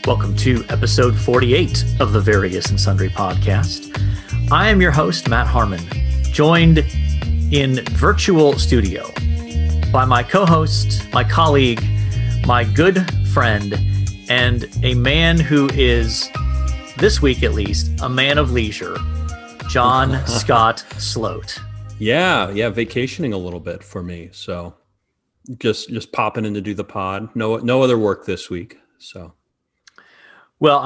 Welcome to episode 48 of the Various and Sundry podcast. I am your host, Matt Harmon, joined in virtual studio by my co-host, my colleague, my good friend, and a man who is, this week at least, a man of leisure, John Scott Sloat. Yeah, vacationing a little bit for me. So just popping in to do the pod. No other work this week. So. Well,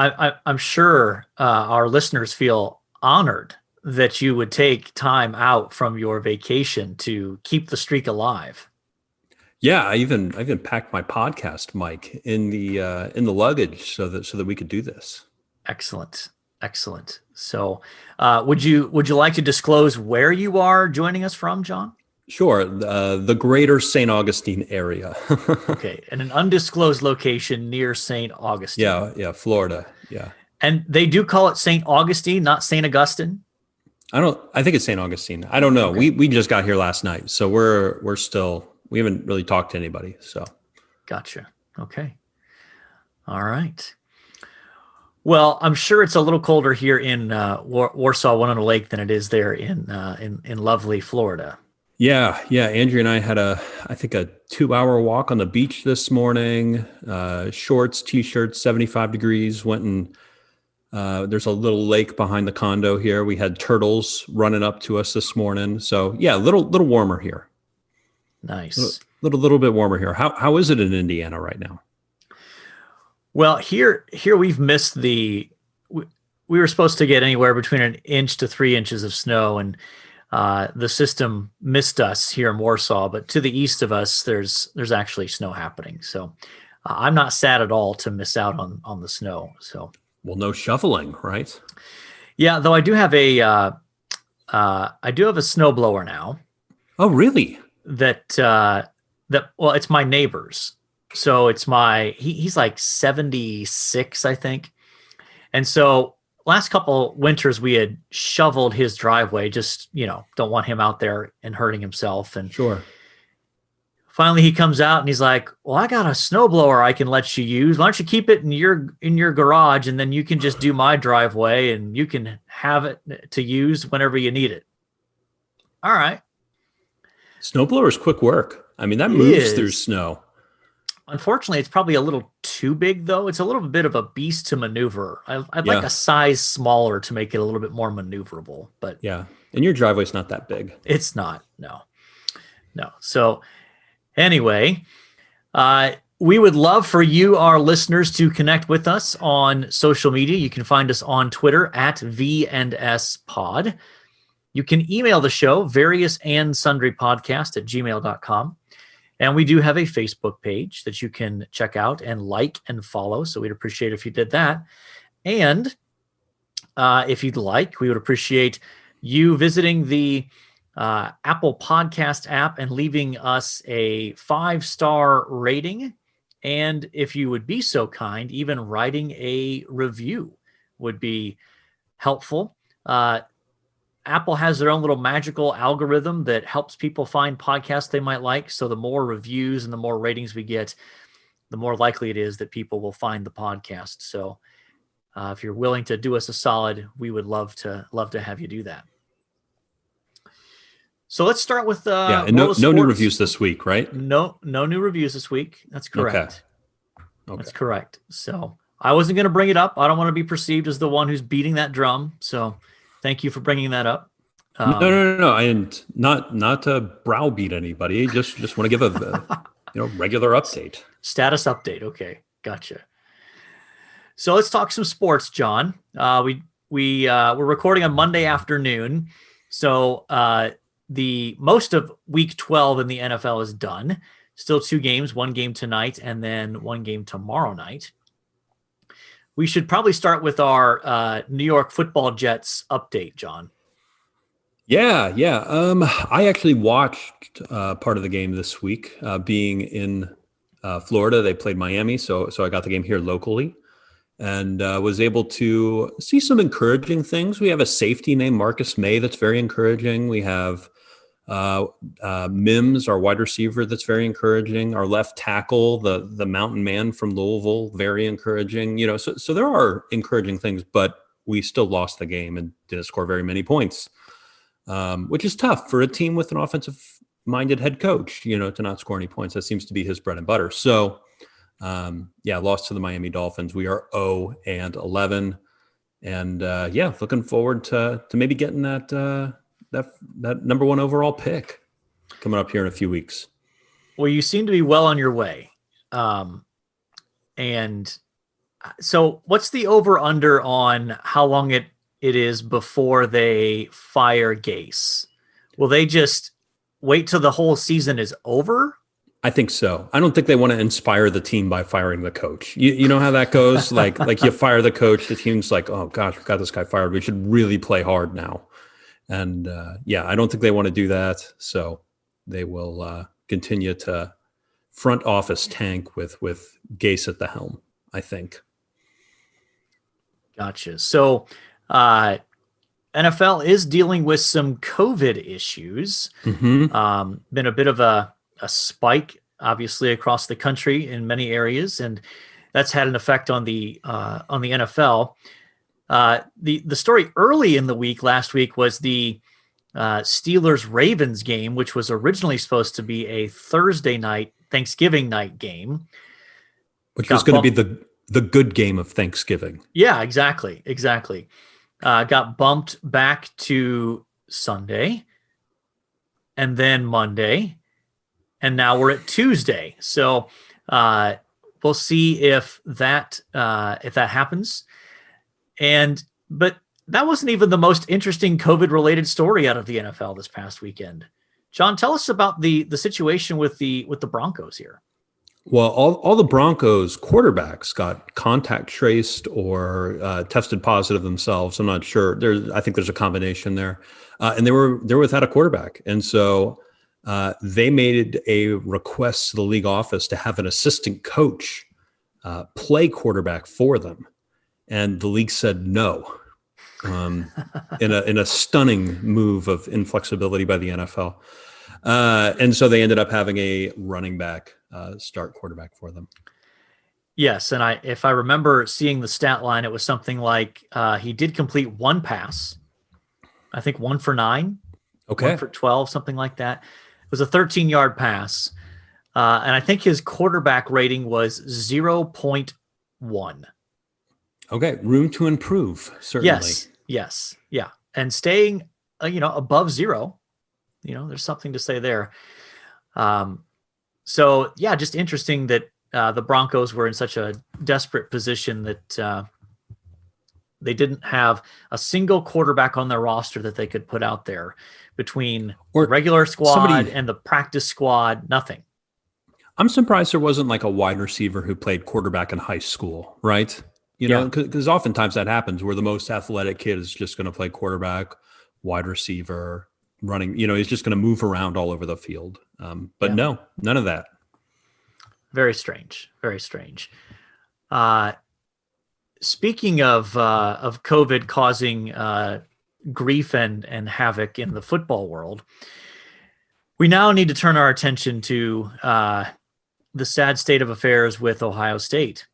I'm sure our listeners feel honored that you would take time out from your vacation to keep the streak alive. Yeah, I even packed my podcast mic in the luggage so that we could do this. Excellent. So, would you like to disclose where you are joining us from, John? Sure, the greater St. Augustine area. Okay, in an undisclosed location near St. Augustine. Yeah, Florida. Yeah. And they do call it St. Augustine, not St. Augustine? I think it's St. Augustine. I don't know. Okay. We just got here last night, so we haven't really talked to anybody. So. Gotcha. Okay. All right. Well, I'm sure it's a little colder here in Warsaw, Winona Lake than it is there in lovely Florida. Yeah. Andrea and I had I think a 2-hour walk on the beach this morning. Shorts, t-shirts, 75 degrees. Went and there's a little lake behind the condo here. We had turtles running up to us this morning. So yeah, a little warmer here. Nice. Little bit warmer here. How is it in Indiana right now? Well, here we've missed we were supposed to get anywhere between 1 inch to 3 inches of snow, and the system missed us here in Warsaw, but to the east of us, there's actually snow happening. So I'm not sad at all to miss out on the snow. So, well, no shoveling, right? Yeah, though I do have a snowblower now. Oh, really? Well, it's my neighbor's. So it's he's like 76, I think. And so last couple winters we had shoveled his driveway, just, don't want him out there and hurting himself. And sure. Finally he comes out and he's like, well, I got a snowblower I can let you use. Why don't you keep it in your garage, and then you can just do my driveway and you can have it to use whenever you need it. All right. Snowblower is quick work. I mean, that moves through snow. Unfortunately, it's probably a little too big, though. It's a little bit of a beast to maneuver. I'd like a size smaller to make it a little bit more maneuverable. But yeah, and your driveway's not that big. It's not. No. So anyway, we would love for you, our listeners, to connect with us on social media. You can find us on Twitter at V&S You can email the show, variousandsundrypodcast@gmail.com. And we do have a Facebook page that you can check out and like and follow. So we'd appreciate if you did that. And if you'd like, we would appreciate you visiting the Apple Podcast app and leaving us a 5-star rating. And if you would be so kind, even writing a review would be helpful. Apple has their own little magical algorithm that helps people find podcasts they might like. So the more reviews and the more ratings we get, the more likely it is that people will find the podcast. So if you're willing to do us a solid, we would love to have you do that. So let's start with and no new reviews this week, right? No new reviews this week. That's correct. Okay. That's correct. So I wasn't going to bring it up. I don't want to be perceived as the one who's beating that drum. So thank you for bringing that up. No. I not to browbeat anybody. Just want to give a regular update. Status update. Okay, gotcha. So let's talk some sports, John. We're recording on Monday afternoon, so the most of Week 12 in the NFL is done. Still 2 games, 1 game tonight, and then 1 game tomorrow night. We should probably start with our New York Football Jets update, John. Yeah. I actually watched part of the game this week. Being in Florida, they played Miami, so I got the game here locally, and was able to see some encouraging things. We have a safety named Marcus May that's very encouraging. We have Mims, our wide receiver, that's very encouraging. Our left tackle, the mountain man from Louisville, very encouraging. So there are encouraging things, but we still lost the game and didn't score very many points, which is tough for a team with an offensive-minded head coach, to not score any points. That seems to be his bread and butter. So, lost to the Miami Dolphins. We are 0-11. And looking forward to maybe getting that number one overall pick coming up here in a few weeks. Well, you seem to be well on your way. And so what's the over under on how long it is before they fire Gase? Will they just wait till the whole season is over? I think so. I don't think they want to inspire the team by firing the coach. You know how that goes? like you fire the coach, the team's like, oh gosh, we got this guy fired. We should really play hard now. And I don't think they want to do that. So they will continue to front office tank with Gase at the helm, I think. Gotcha. So NFL is dealing with some COVID issues. Mm-hmm. Been a bit of a spike, obviously, across the country in many areas, and that's had an effect on the NFL. The story early in the week last week was the Steelers-Ravens game, which was originally supposed to be a Thursday night, Thanksgiving night game. Which was going to be the good game of Thanksgiving. Yeah, exactly. Got bumped back to Sunday and then Monday, and now we're at Tuesday. So we'll see if that happens. But that wasn't even the most interesting COVID-related story out of the NFL this past weekend. John, tell us about the situation with the Broncos here. Well, all the Broncos quarterbacks got contact traced or tested positive themselves. I'm not sure. I think there's a combination there, and they were without a quarterback, and so they made a request to the league office to have an assistant coach play quarterback for them, and the league said no. In a stunning move of inflexibility by the NFL, and so they ended up having a running back start quarterback for them. Yes, and if I remember seeing the stat line, it was something like he did complete one pass. I think 1 for 9, okay, 1 for 12, something like that. It was a 13-yard pass, and I think his quarterback rating was 0.1. Okay, room to improve, certainly. Yes, yeah, and staying, above 0, there's something to say there. So yeah, just interesting that the Broncos were in such a desperate position that they didn't have a single quarterback on their roster that they could put out there between the regular squad and the practice squad. Nothing. I'm surprised there wasn't like a wide receiver who played quarterback in high school, right? Because oftentimes that happens where the most athletic kid is just going to play quarterback, wide receiver, running. He's just going to move around all over the field. But no, none of that. Very strange. Very strange. Speaking of COVID causing grief and havoc in the football world, we now need to turn our attention to the sad state of affairs with Ohio State.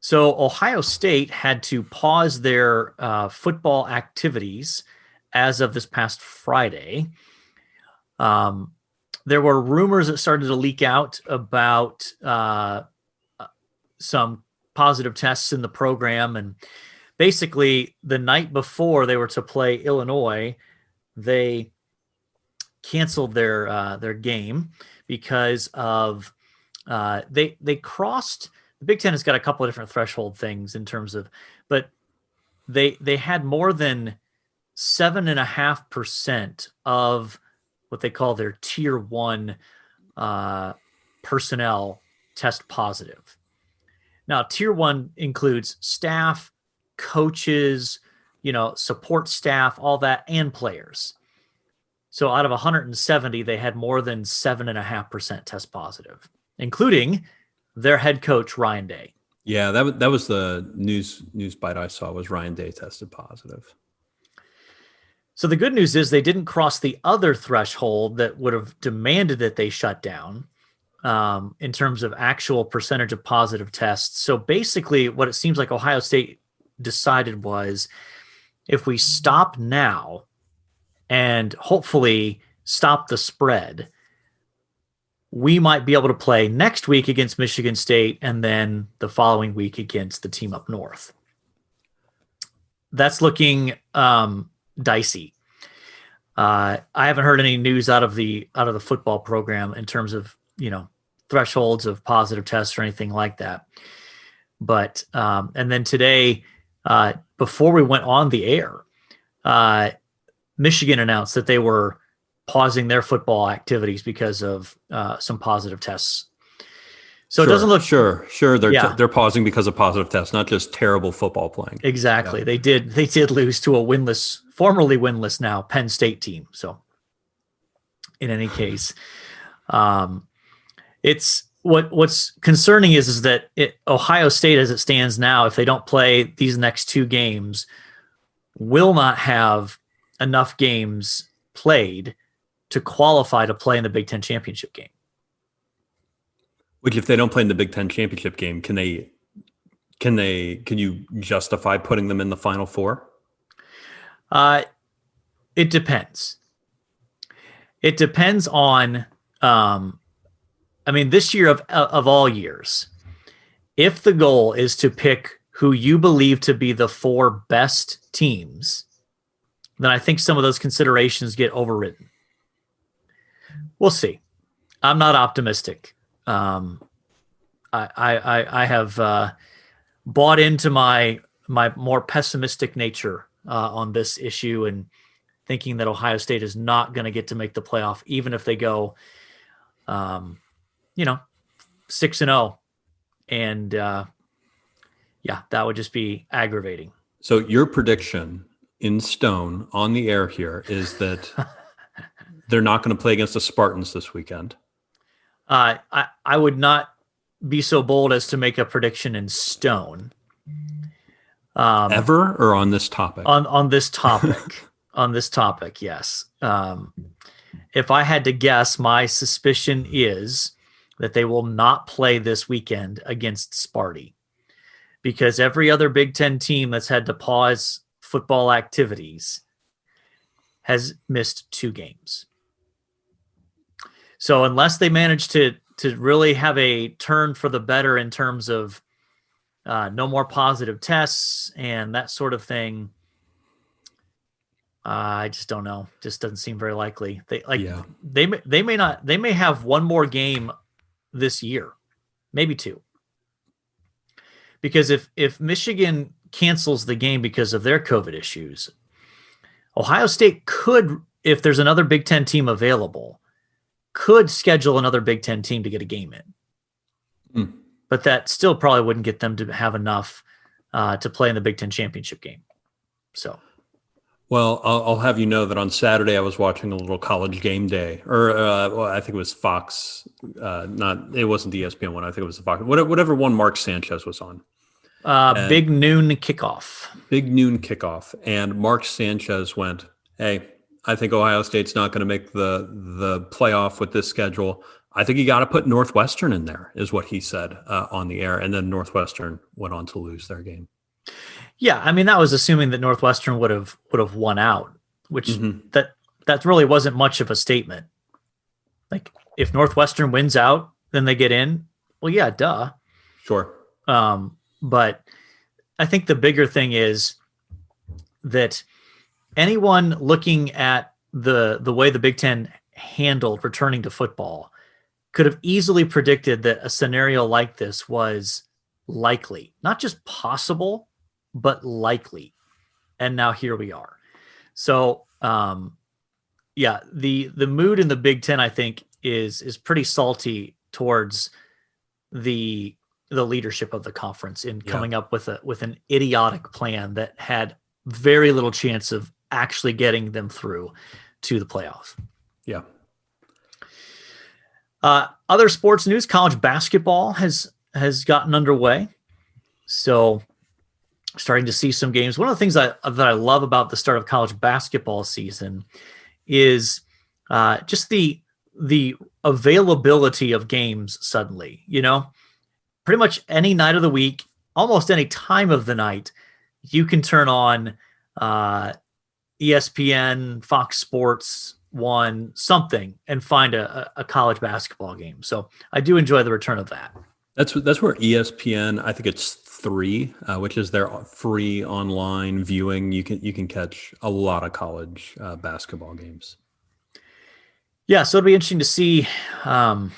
So Ohio State had to pause their football activities as of this past Friday. There were rumors that started to leak out about some positive tests in the program. And basically, the night before they were to play Illinois, they canceled their game because of they crossed. The Big Ten has got a couple of different threshold things in terms of, but they had more than 7.5% of what they call their tier 1 personnel test positive. Now, tier 1 includes staff, coaches, support staff, all that, and players. So out of 170, they had more than 7.5% test positive, including their head coach, Ryan Day. Yeah, that was the news bite I saw was Ryan Day tested positive. So the good news is they didn't cross the other threshold that would have demanded that they shut down in terms of actual percentage of positive tests. So basically what it seems like Ohio State decided was, if we stop now and hopefully stop the spread, we might be able to play next week against Michigan State and then the following week against the team up north. That's looking dicey. I haven't heard any news out of the football program in terms of, thresholds of positive tests or anything like that. But and then today, before we went on the air, Michigan announced that they were pausing their football activities because of some positive tests. So it doesn't look sure. They're pausing because of positive tests, not just terrible football playing. Exactly. Yeah. They did lose to a formerly winless now Penn State team. So in any case, it's what's concerning is that Ohio State, as it stands now, if they don't play these next two games, will not have enough games played to qualify to play in the Big Ten championship game. Which, if they don't play in the Big Ten championship game, can you justify putting them in the Final Four? It depends. It depends on, this year of all years, if the goal is to pick who you believe to be the four best teams, then I think some of those considerations get overridden. We'll see. I'm not optimistic. I have bought into my more pessimistic nature on this issue, and thinking that Ohio State is not going to get to make the playoff, even if they go, 6-0, and that would just be aggravating. So your prediction in stone on the air here is that they're not going to play against the Spartans this weekend. I would not be so bold as to make a prediction in stone. Ever, or on this topic? On this topic. On this topic, yes. If I had to guess, my suspicion is that they will not play this weekend against Sparty, because every other Big Ten team that's had to pause football activities has missed 2 games. So unless they manage to really have a turn for the better in terms of no more positive tests and that sort of thing, I just don't know. Just doesn't seem very likely. They may have one more game this year, maybe 2. Because if Michigan cancels the game because of their COVID issues, Ohio State could, if there's another Big Ten team available, could schedule another Big Ten team to get a game in. But that still probably wouldn't get them to have enough to play in the Big Ten championship game. So, well, I'll have you know that on Saturday I was watching a little College Game Day, or I think it was Fox. It wasn't the ESPN one. I think it was the Fox. Whatever one Mark Sanchez was on. Big noon kickoff. Big noon kickoff, and Mark Sanchez went, "Hey, I think Ohio State's not going to make the playoff with this schedule. I think you got to put Northwestern in there," is what he said on the air. And then Northwestern went on to lose their game. Yeah, that was assuming that Northwestern would have won out, which that really wasn't much of a statement. Like, if Northwestern wins out, then they get in. Well, yeah, duh. Sure. But I think the bigger thing is that anyone looking at the way the Big Ten handled returning to football could have easily predicted that a scenario like this was likely, not just possible, but likely. And now here we are. So, the mood in the Big Ten, I think, is pretty salty towards the leadership of the conference in coming up with an idiotic plan that had very little chance of actually getting them through to the playoff. Yeah. Other sports news: college basketball has gotten underway. So starting to see some games. One of the things that I love about the start of college basketball season is just the availability of games suddenly. Pretty much any night of the week, almost any time of the night, you can turn on ESPN, Fox Sports 1, something, and find a college basketball game. So I do enjoy the return of that. That's where ESPN, I think it's 3, which is their free online viewing. You can catch a lot of college basketball games. Yeah, so it'll be interesting to see how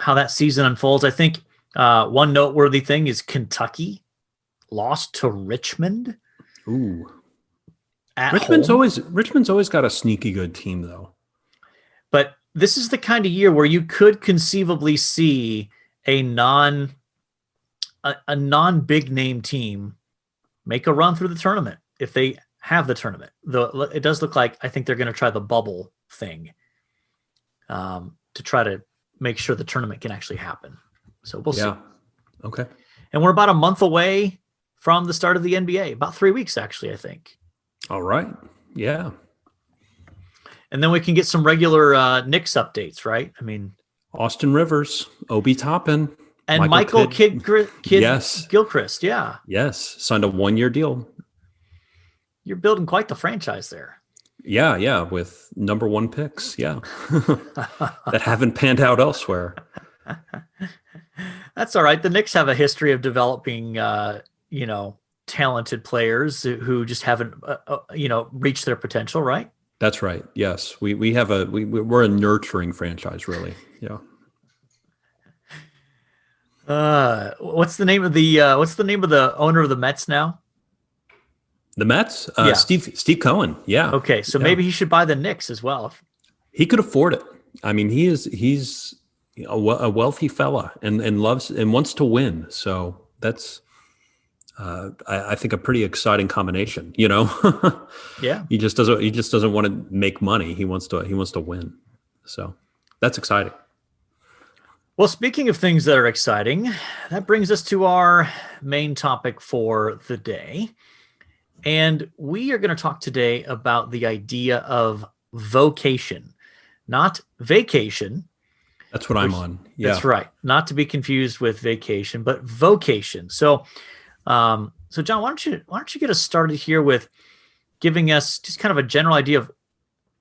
that season unfolds. I think one noteworthy thing is Kentucky lost to Richmond. Ooh, Richmond's always got a sneaky good team, though. But this is the kind of year where you could conceivably see a non big name team make a run through the tournament if they have the tournament. Though it does look like I think they're going to try the bubble thing to try to make sure the tournament can actually happen. So we'll see. Okay. And we're about a month away from the start of the NBA, about 3 weeks actually, I think. All right. Yeah. And then we can get some regular Knicks updates, right? I mean, Austin Rivers, Obi Toppin, and Michael Kidd yes. Gilchrist, yeah. Yes, signed a 1-year deal. You're building quite the franchise there. Yeah, with number 1 picks, yeah. that haven't panned out elsewhere. That's all right. The Knicks have a history of developing, talented players who just haven't, reached their potential, right? That's right. Yes, we're a nurturing franchise, really. Yeah. What's the name of the owner of the Mets now? The Mets, yeah. Steve Cohen. Yeah. Okay, so maybe he should buy the Knicks as well. He could afford it. I mean, he's a wealthy fella and loves and wants to win. So that's, I think, a pretty exciting combination. Yeah. He just doesn't want to make money. He wants to win. So that's exciting. Well, speaking of things that are exciting, that brings us to our main topic for the day. And we are going to talk today about the idea of vocation, not vacation. That's what I'm on. Yeah. That's right. Not to be confused with vacation, but vocation. So John, why don't you get us started here with giving us just kind of a general idea of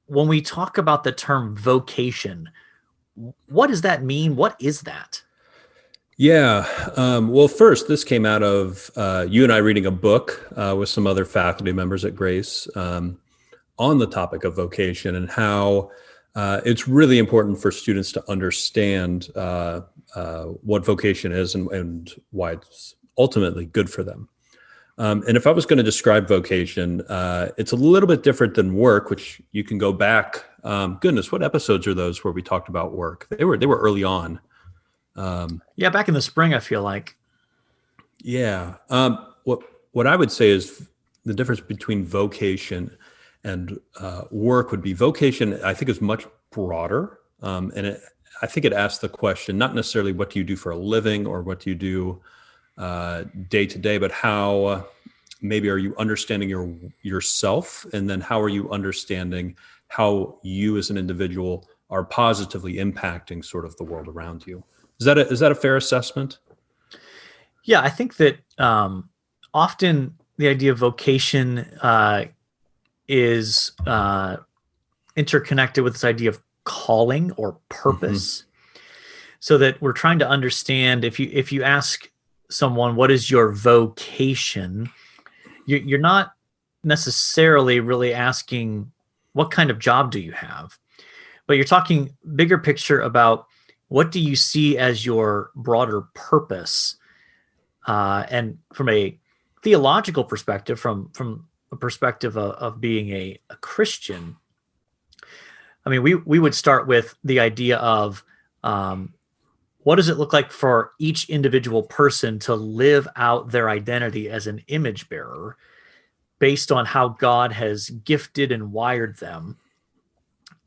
when we talk about the term vocation, what does that mean? What is that? Yeah. Well, first, this came out of you and I reading a book with some other faculty members at Grace on the topic of vocation and how it's really important for students to understand what vocation is and why it's ultimately good for them. And if I was going to describe vocation, it's a little bit different than work, which you can go back. Goodness, what episodes are those where we talked about work? They were early on. Back in the spring, I feel like. Yeah. What I would say is the difference between vocation and work would be vocation, I think, is much broader. I think it asks the question, not necessarily what do you do for a living or what do you do day to day, but how maybe are you understanding yourself, and then how are you understanding how you as an individual are positively impacting sort of the world around you. Is that a fair assessment? Yeah, I think that often the idea of vocation is interconnected with this idea of calling or purpose. Mm-hmm. So that we're trying to understand, if you ask someone, what is your vocation? You're not necessarily really asking, what kind of job do you have? But you're talking bigger picture about what do you see as your broader purpose? And from a theological perspective, from a perspective of being a Christian, I mean, we would start with the idea of what does it look like for each individual person to live out their identity as an image bearer based on how God has gifted and wired them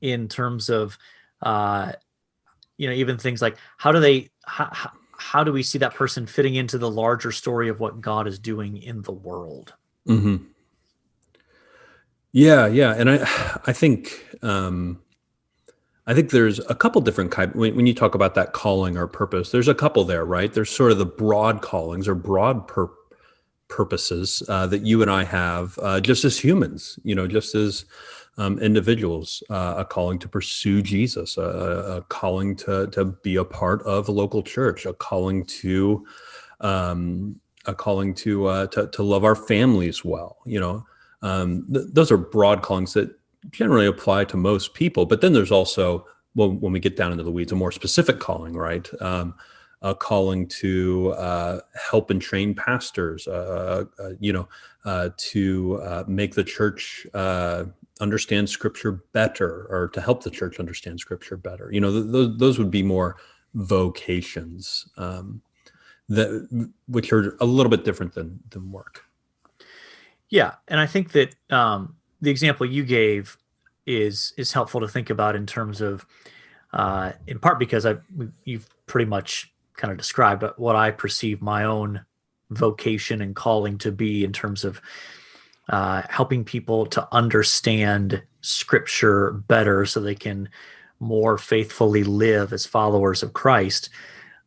in terms of, even things like how how do we see that person fitting into the larger story of what God is doing in the world? Mm-hmm. Yeah, yeah, and I think there's a couple different kinds. When you talk about that calling or purpose, there's a couple there, right? There's sort of the broad callings or broad purposes that you and I have just as humans, just as individuals, a calling to pursue Jesus, a calling to be a part of a local church, a calling to to love our families well. Those are broad callings that generally apply to most people. But then there's also, well, when we get down into the weeds, a more specific calling, right? A calling to help and train pastors, to make the church understand Scripture better, or to help the church understand Scripture better. Those would be more vocations, which are a little bit different than work. Yeah, and I think that the example you gave is helpful to think about in terms of, in part because you've pretty much kind of described what I perceive my own vocation and calling to be in terms of helping people to understand Scripture better so they can more faithfully live as followers of Christ.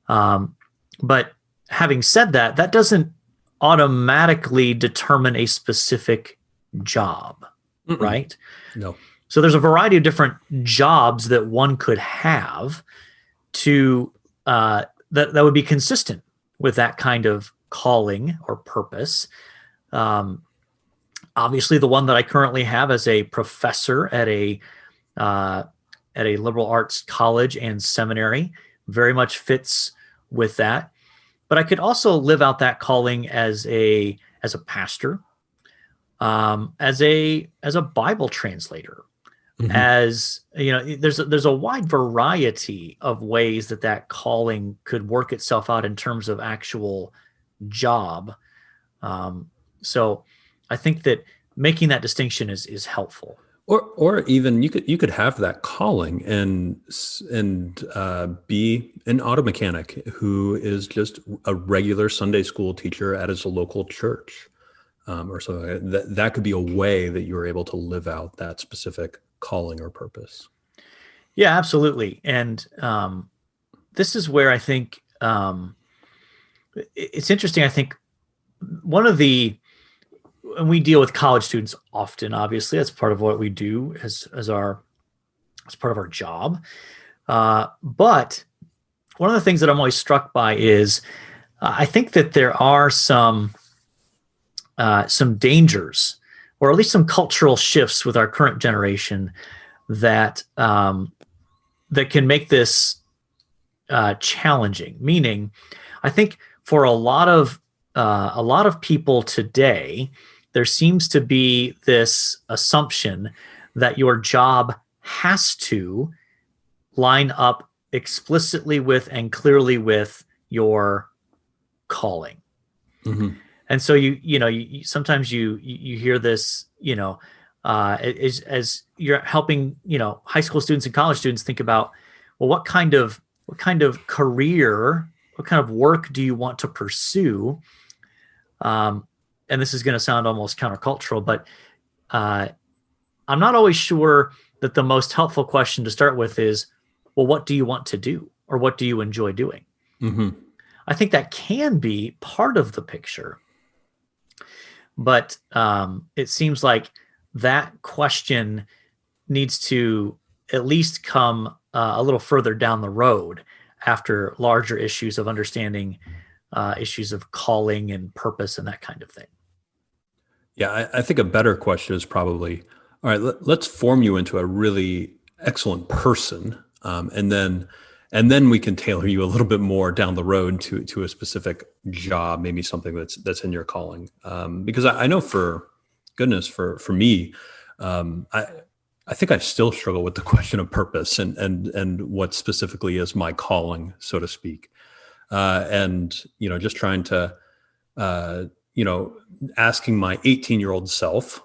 But having said that, that doesn't automatically determine a specific job, right? No. So there's a variety of different jobs that one could have to that would be consistent with that kind of calling or purpose. Obviously, the one that I currently have as a professor at a liberal arts college and seminary very much fits with that. But I could also live out that calling as a pastor, as a Bible translator, as there's a wide variety of ways that calling could work itself out in terms of actual job. So I think that making that distinction is helpful. Or even you could have that calling and be an auto mechanic who is just a regular Sunday school teacher at his local church, or something. That could be a way that you're able to live out that specific calling or purpose. Yeah, absolutely. And this is where I think it's interesting. I think and we deal with college students often, obviously. That's part of what we do as part of our job. But one of the things that I'm always struck by is I think that there are some dangers, or at least some cultural shifts with our current generation that can make this challenging. Meaning, I think for a lot of people today, there seems to be this assumption that your job has to line up explicitly with and clearly with your calling. And so you sometimes you hear this, as you're helping, high school students and college students think about, well, what kind of career, what kind of work do you want to pursue? And this is going to sound almost countercultural, but I'm not always sure that the most helpful question to start with is, well, what do you want to do, or what do you enjoy doing? I think that can be part of the picture, but it seems like that question needs to at least come a little further down the road after larger issues of understanding issues of calling and purpose and that kind of thing. Yeah, I think a better question is probably, all right, let's form you into a really excellent person, and then we can tailor you a little bit more down the road to a specific job, maybe something that's in your calling. Because I know for me, I think I still struggle with the question of purpose and what specifically is my calling, so to speak. And just trying to asking my 18-year-old self,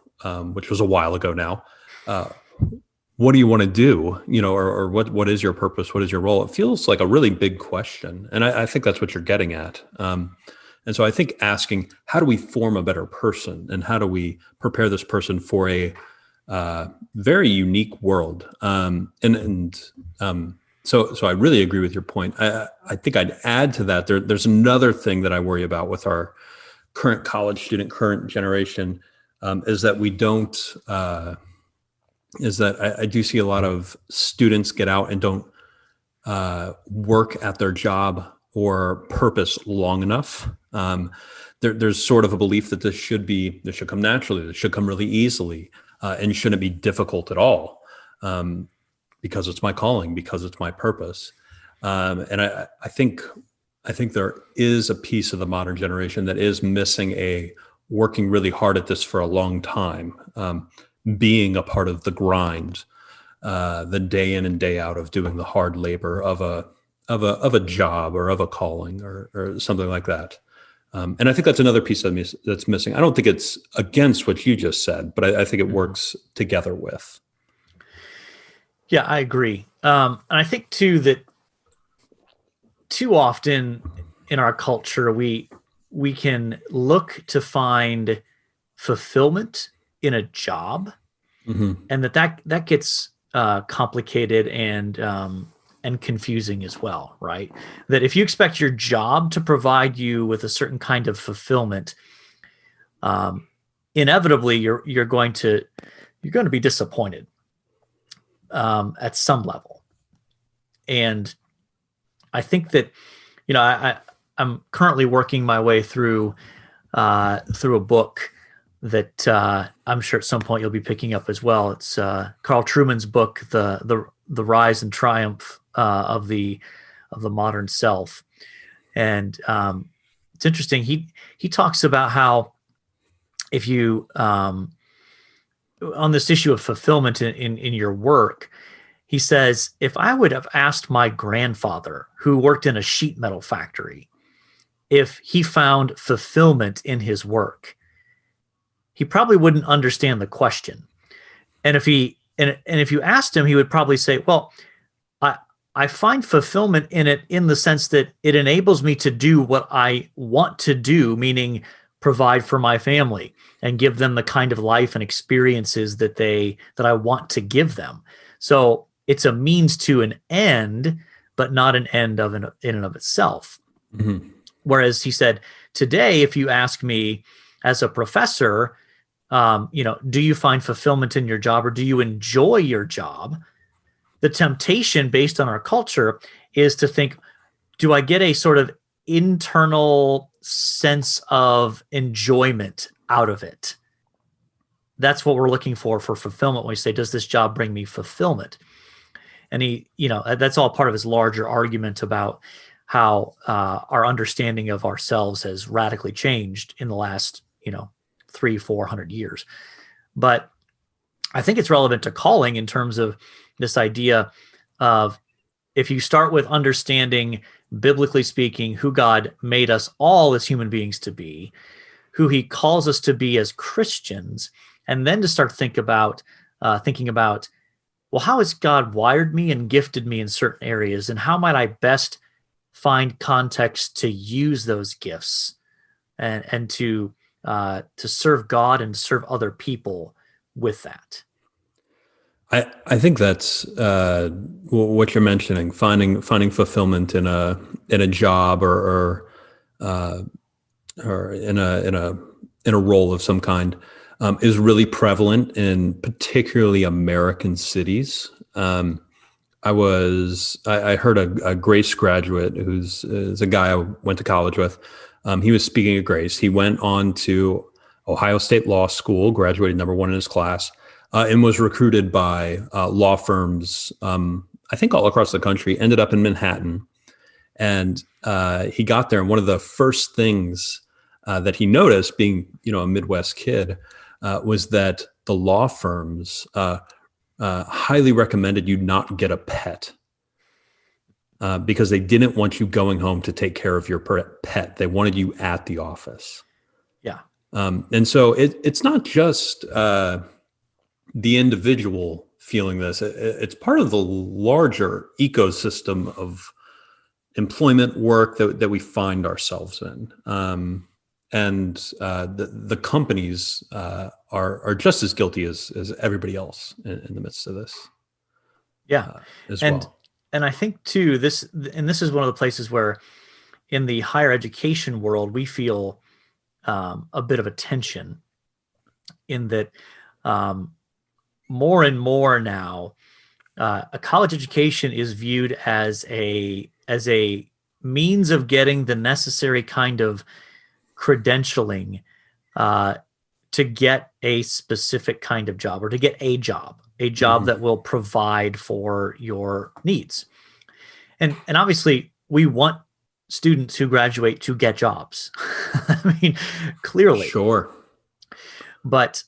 which was a while ago now, what do you want to do? Or what is your purpose? What is your role? It feels like a really big question. And I think that's what you're getting at. And so I think asking, how do we form a better person, and how do we prepare this person for a very unique world? So I really agree with your point. I think I'd add to that. There's another thing that I worry about with our current college student, current generation, is that we don't. Is that I do see a lot of students get out and don't work at their job or purpose long enough. There's sort of a belief that this should come naturally, this should come really easily, and shouldn't be difficult at all, because it's my calling, because it's my purpose. And I think there is a piece of the modern generation that is missing working really hard at this for a long time, being a part of the grind, the day in and day out of doing the hard labor of a job or of a calling or something like that. And I think that's another piece that's missing. I don't think it's against what you just said, but I think it works together with. Yeah, I agree. And I think too that too often in our culture, we can look to find fulfillment in a job, and that gets complicated and confusing as well, right? That if you expect your job to provide you with a certain kind of fulfillment, inevitably you're going to be disappointed at some level. And I think that, I'm currently working my way through a book that I'm sure at some point you'll be picking up as well. It's Carl Trueman's book, the Rise and Triumph of the Modern Self. And it's interesting. He talks about how if you on this issue of fulfillment in your work, he says, if I would have asked my grandfather, who worked in a sheet metal factory, if he found fulfillment in his work, he probably wouldn't understand the question. And if you asked him, he would probably say, well, I find fulfillment in it in the sense that it enables me to do what I want to do, meaning provide for my family and give them the kind of life and experiences that I want to give them. So it's a means to an end, but not an end in and of itself. Mm-hmm. Whereas he said, today, if you ask me as a professor, do you find fulfillment in your job or do you enjoy your job? The temptation based on our culture is to think, do I get a sort of internal sense of enjoyment out of it? That's what we're looking for fulfillment when we say, does this job bring me fulfillment? And that's all part of his larger argument about how our understanding of ourselves has radically changed in the last, 300-400 years. But I think it's relevant to calling in terms of this idea of, if you start with understanding, biblically speaking, who God made us all as human beings to be, who he calls us to be as Christians, and then to start thinking about, well, how has God wired me and gifted me in certain areas, and how might I best find context to use those gifts and to serve God and serve other people with that? I think that's what you're mentioning. Finding fulfillment in a job or in a role of some kind is really prevalent in particularly American cities. I heard a Grace graduate who's a guy I went to college with. He was speaking at Grace. He went on to Ohio State Law School, graduated number one in his class, and was recruited by law firms, I think all across the country, ended up in Manhattan. And he got there, and one of the first things that he noticed, being a Midwest kid, was that the law firms highly recommended you not get a pet because they didn't want you going home to take care of your pet. They wanted you at the office. Yeah. And so it's not just the individual feeling this. It's part of the larger ecosystem of employment work that we find ourselves in. And the companies are just as guilty as everybody else in the midst of this. Yeah. As and well. and I think too, this is one of the places where in the higher education world we feel a bit of a tension in that more and more now a college education is viewed as a means of getting the necessary kind of credentialing to get a specific kind of job, or to get a job that will provide for your needs. And obviously we want students who graduate to get jobs. I mean, clearly. Sure. But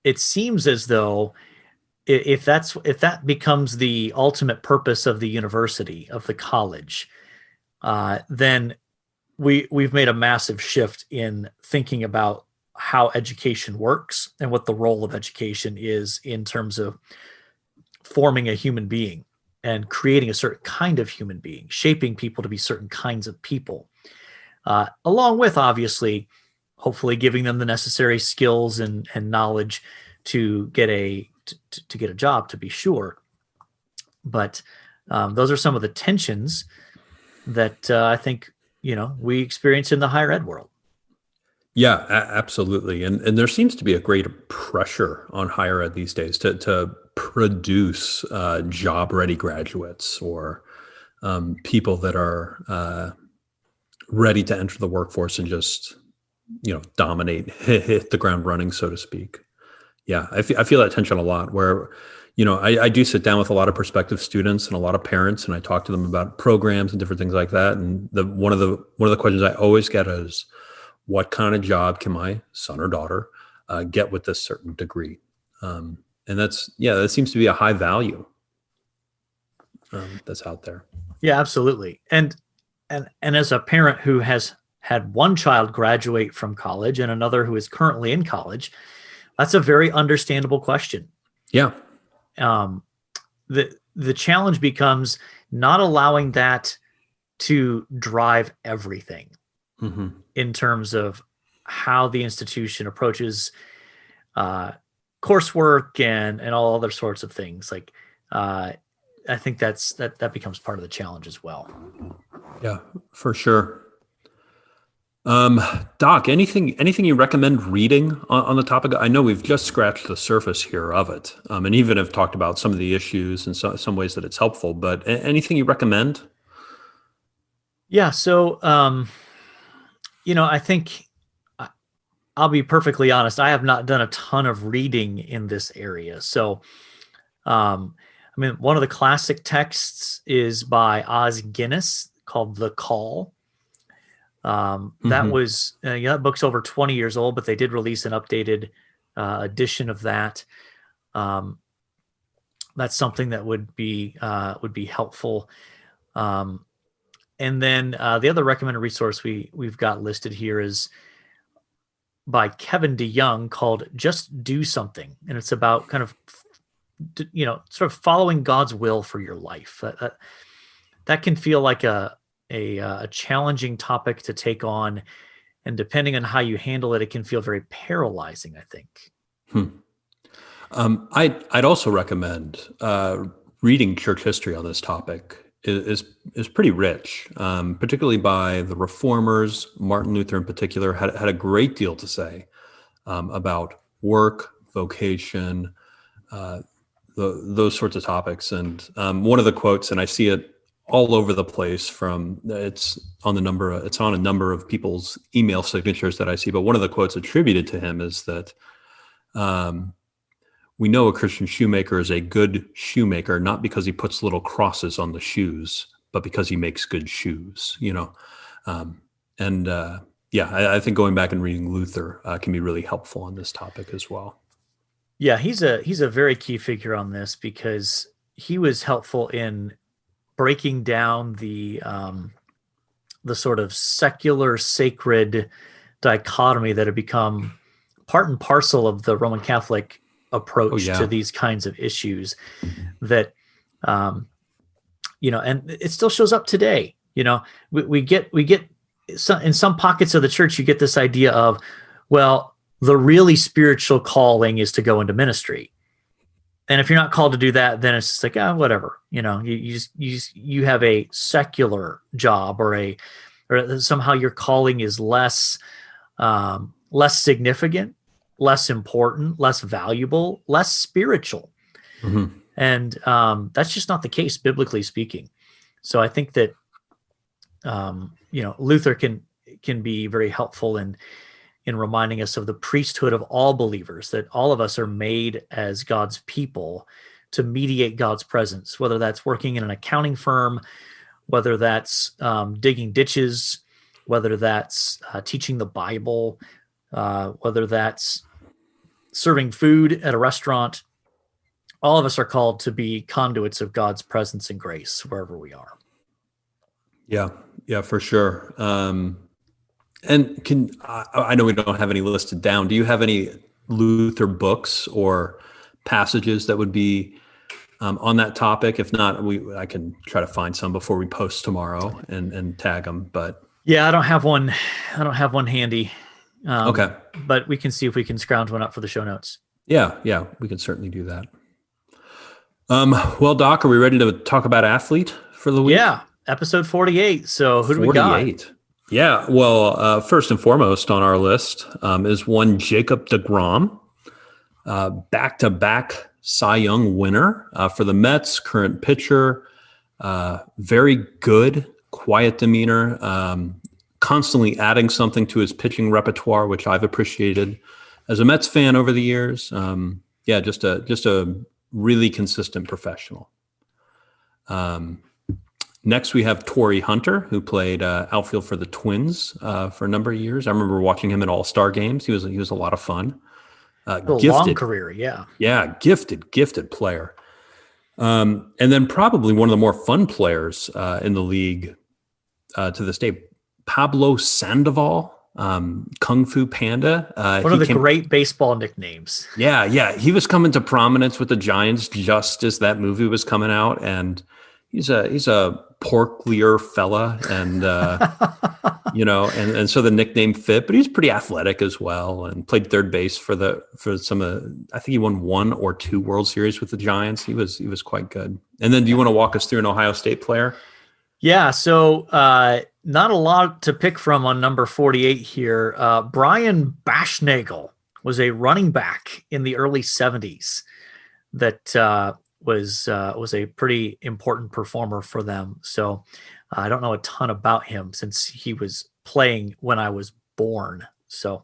it seems as though if that becomes the ultimate purpose of the university, of the college, then we've made a massive shift in thinking about how education works and what the role of education is in terms of forming a human being and creating a certain kind of human being, shaping people to be certain kinds of people, along with obviously, hopefully giving them the necessary skills and knowledge to get a job, to be sure. But those are some of the tensions that I think we experience in the higher ed world. Yeah, absolutely. And there seems to be a greater pressure on higher ed these days to produce job-ready graduates, or people that are ready to enter the workforce and just, dominate, hit the ground running, so to speak. Yeah, I feel that tension a lot, where, I do sit down with a lot of prospective students and a lot of parents, and I talk to them about programs and different things like that. And one of the questions I always get is, what kind of job can my son or daughter get with this certain degree? And that seems to be a high value that's out there. Yeah, absolutely. And as a parent who has had one child graduate from college and another who is currently in college, that's a very understandable question. Yeah. The challenge becomes not allowing that to drive everything in terms of how the institution approaches coursework and all other sorts of things. Like, I think that becomes part of the challenge as well. Yeah, for sure. Doc, anything you recommend reading on the topic? I know we've just scratched the surface here of it, and even have talked about some of the issues and some ways that it's helpful, but anything you recommend? Yeah. So, I think I'll be perfectly honest. I have not done a ton of reading in this area. So, one of the classic texts is by Os Guinness called The Call. That was, that book's over 20 years old, but they did release an updated edition of that. That's something that would be helpful. And then the other recommended resource we've got listed here is by Kevin DeYoung, called Just Do Something. And it's about kind of, sort of following God's will for your life. That can feel like a challenging topic to take on. And depending on how you handle it, it can feel very paralyzing, I think. I'd also recommend reading church history on this topic. Is pretty rich, particularly by the reformers. Martin Luther in particular had a great deal to say about work, vocation, those sorts of topics. And one of the quotes, and I see it all over the place, it's on a number of people's email signatures that I see, but one of the quotes attributed to him is that we know a Christian shoemaker is a good shoemaker, not because he puts little crosses on the shoes, but because he makes good shoes, I think going back and reading Luther can be really helpful on this topic as well. Yeah, he's a very key figure on this, because he was helpful in breaking down the sort of secular sacred dichotomy that had become part and parcel of the Roman Catholic approach to these kinds of issues that, and it still shows up today. We get in some pockets of the church, you get this idea of, well, the really spiritual calling is to go into ministry. And if you're not called to do that, then it's just like, whatever, you have a secular job or somehow your calling is less significant, less important, less valuable, less spiritual. Mm-hmm. And that's just not the case, biblically speaking. So I think that, Luther can be very helpful in reminding us of the priesthood of all believers, that all of us are made as God's people to mediate God's presence, whether that's working in an accounting firm, whether that's digging ditches, whether that's teaching the Bible, whether that's serving food at a restaurant. All of us are called to be conduits of God's presence and grace wherever we are. Yeah, for sure. And I know we don't have any listed down. Do you have any Luther books or passages that would be on that topic? If not, I can try to find some before we post tomorrow and tag them. But yeah, I don't have one. Handy. Okay, but we can see if we can scrounge one up for the show notes. Yeah, we can certainly do that. Well, Doc, are we ready to talk about athlete for the week? Yeah, episode 48. So who do we got? 48. Yeah, well, first and foremost on our list is one Jacob DeGromm, back-to-back Cy Young winner for the Mets, current pitcher, very good, quiet demeanor, constantly adding something to his pitching repertoire, which I've appreciated as a Mets fan over the years. Just a really consistent professional. Next, we have Torrey Hunter, who played outfield for the Twins for a number of years. I remember watching him at All-Star games. He was a lot of fun. Gifted. Long career, yeah. Yeah, gifted player. And then probably one of the more fun players in the league to this day, Pablo Sandoval, Kung Fu Panda. One of the great baseball nicknames. Yeah. He was coming to prominence with the Giants just as that movie was coming out, and he's a porklier fella, and and so the nickname fit. But he's pretty athletic as well, and played third base for some of. I think he won 1 or 2 World Series with the Giants. He was quite good. And then, do you want to walk us through an Ohio State player? Yeah. So not a lot to pick from on number 48 here. Brian Baschnagel was a running back in the early 70s that was a pretty important performer for them. So I don't know a ton about him since he was playing when I was born. So,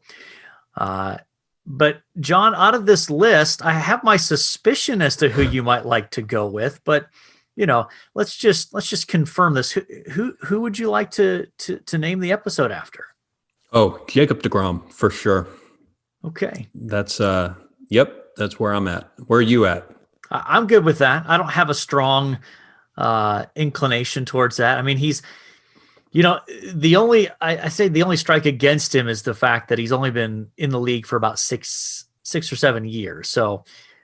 but John, out of this list, I have my suspicion as to who you might like to go with, but let's just confirm this. Who would you like to name the episode after? Oh, Jacob DeGromm for sure. Okay. That's that's where I'm at. Where are you at? I'm good with that. I don't have a strong inclination towards that. I mean, he's, the only strike against him is the fact that he's only been in the league for about six or 7 years. So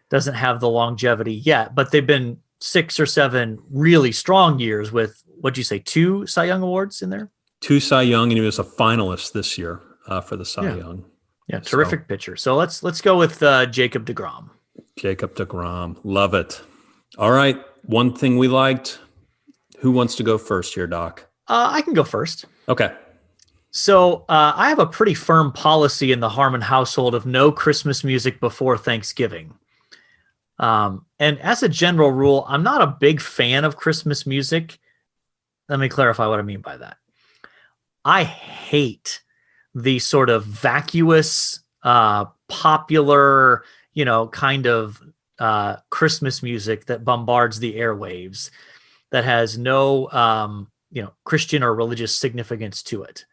doesn't have the longevity yet, but they've been 6 or 7 really strong years with, what'd you say, 2 Cy Young awards in there? 2 Cy Young, and he was a finalist this year for the Cy Young. Yeah, terrific pitcher. So let's go with Jacob DeGromm. Jacob DeGromm. Love it. All right. One thing we liked. Who wants to go first here, Doc? I can go first. Okay. So I have a pretty firm policy in the Harmon household of no Christmas music before Thanksgiving. And as a general rule, I'm not a big fan of Christmas music. Let me clarify what I mean by that. I hate the sort of vacuous, popular, kind of Christmas music that bombards the airwaves, that has no, Christian or religious significance to it.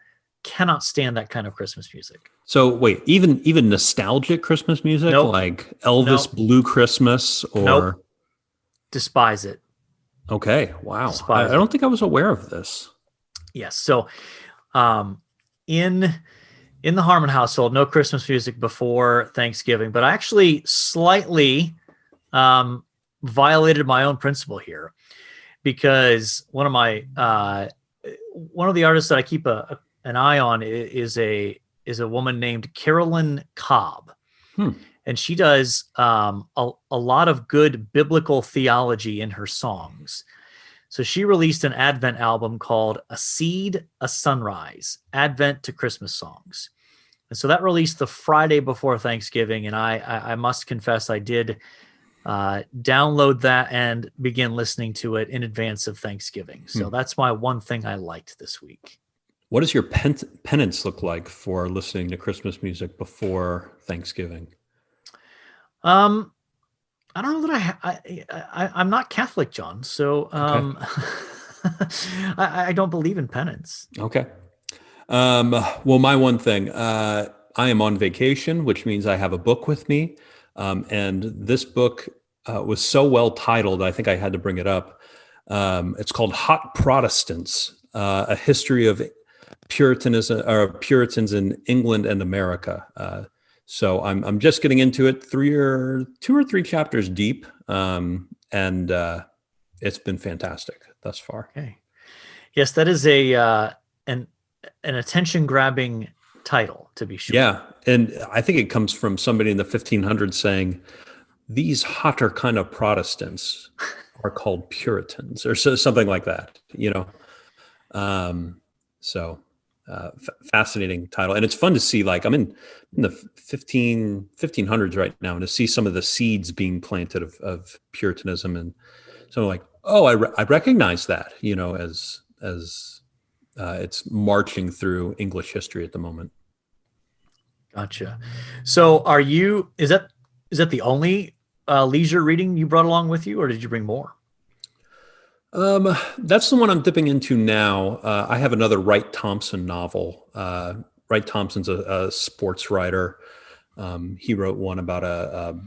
Cannot stand that kind of Christmas music. So wait, even nostalgic Christmas music, Nope. like Elvis Nope. Blue Christmas, or Nope. Despise it. Okay, wow. Despise I don't think I was aware of this. Yes. So, in in the Harmon household, no Christmas music before Thanksgiving, but I actually slightly violated my own principle here, because one of the artists that I keep an eye on is a woman named Carolyn Cobb. And she does a lot of good biblical theology in her songs. So she released an Advent album called A Seed, a Sunrise, Advent to Christmas Songs. And so that released the Friday before Thanksgiving. And I must confess, I did download that and begin listening to it in advance of Thanksgiving. So that's my one thing I liked this week. What does your penance look like for listening to Christmas music before Thanksgiving? I don't know that I'm not Catholic, John. So I don't believe in penance. Okay. Well, my one thing, I am on vacation, which means I have a book with me. And this book was so well titled, I think I had to bring it up. It's called Hot Protestants, A History of Puritanism, or Puritans in England and America. So I'm just getting into it, 2 or 3 chapters deep, and it's been fantastic thus far. Okay, yes, that is an attention-grabbing title, to be sure. Yeah, and I think it comes from somebody in the 1500s saying, "These hotter kind of Protestants are called Puritans," or something like that. Fascinating title, and it's fun to see. Like, I'm in the 1500s right now, and to see some of the seeds being planted of Puritanism, and so I'm like, oh, I recognize that, as it's marching through English history at the moment. Gotcha. So, is that the only leisure reading you brought along with you, or did you bring more? That's the one I'm dipping into now. I have another Wright Thompson novel. Wright Thompson's a sports writer. He wrote one about a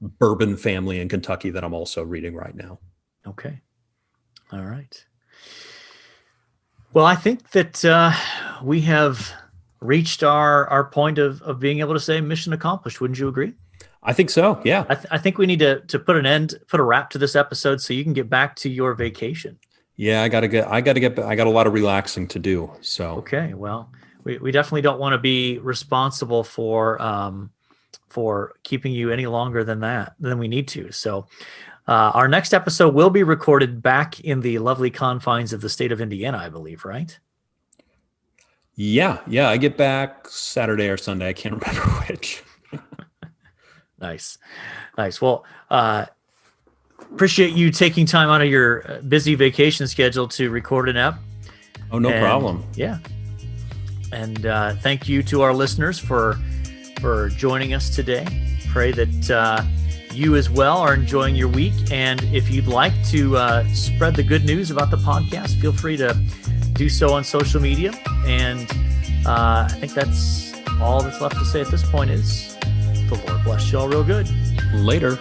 bourbon family in Kentucky that I'm also reading right now. Okay. All right. Well, I think that we have reached our point of being able to say mission accomplished. Wouldn't you agree? I think so. Yeah. I think we need to put a wrap to this episode so you can get back to your vacation. Yeah, I got a lot of relaxing to do. So okay, well, we definitely don't want to be responsible for keeping you any longer than we need to. So our next episode will be recorded back in the lovely confines of the state of Indiana, I believe, right? Yeah. I get back Saturday or Sunday. I can't remember which. Nice. Well, appreciate you taking time out of your busy vacation schedule to record an ep. Oh, no problem. Yeah. And thank you to our listeners for joining us today. Pray that you as well are enjoying your week. And if you'd like to spread the good news about the podcast, feel free to do so on social media. And I think that's all that's left to say at this point is, the Lord bless you all real good. Later.